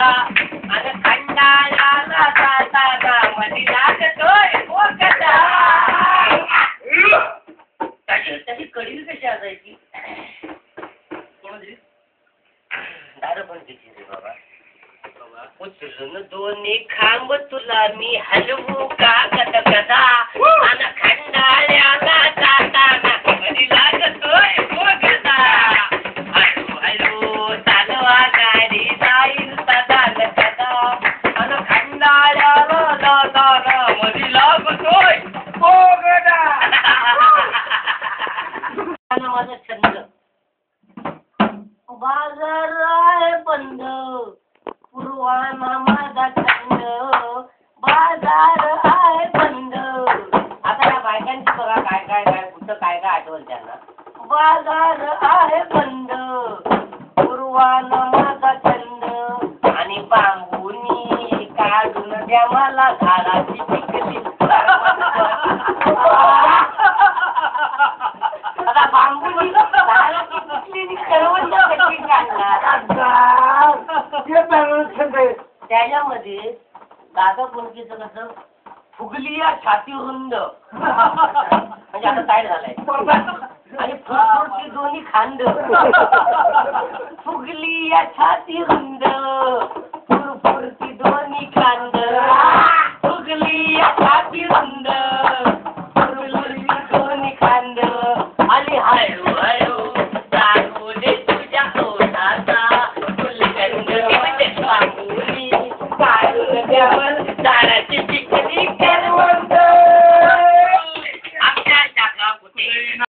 आणि खंडाळ्याला जाताना मधी लागतोय पोकदा. त्याची कडी कशी असायची? दारू पण किती रे बाबा. उचलून दोन्ही खांब तुला मी हलवू का कदा कदा. आणि खंडाळ्याला जाताना मधी लागतोय पोकदा. हळू हळू चालवा गाडी जाईल सदा कदा. आणि खंडाळ्याला जाताना मधी लागतोय पोकदा. माझा छंद बाजार आहे बंद पूर्वाना माझा छंद. बाजार आहे बंद. आता या बायकांची बघा काय काय काय कुठं काय काय आठवल त्यांना. बाजार आहे बंद पूर्वाना माझा छंद. आणि बांबूनी काढून द्या मला झाडाची पिकली. आता बांबूनी झाडाची पिकलेली करवंद कशी काढणार. त्याच्यामध्ये दादा पुणकीचं कसं फुगली या छाती रुंद म्हणजे आता टाईट झालाय. आणि फुरफुरती दोन्ही खांद. फुगली या छाती रुंद फुरफुरती दोन्ही खांद.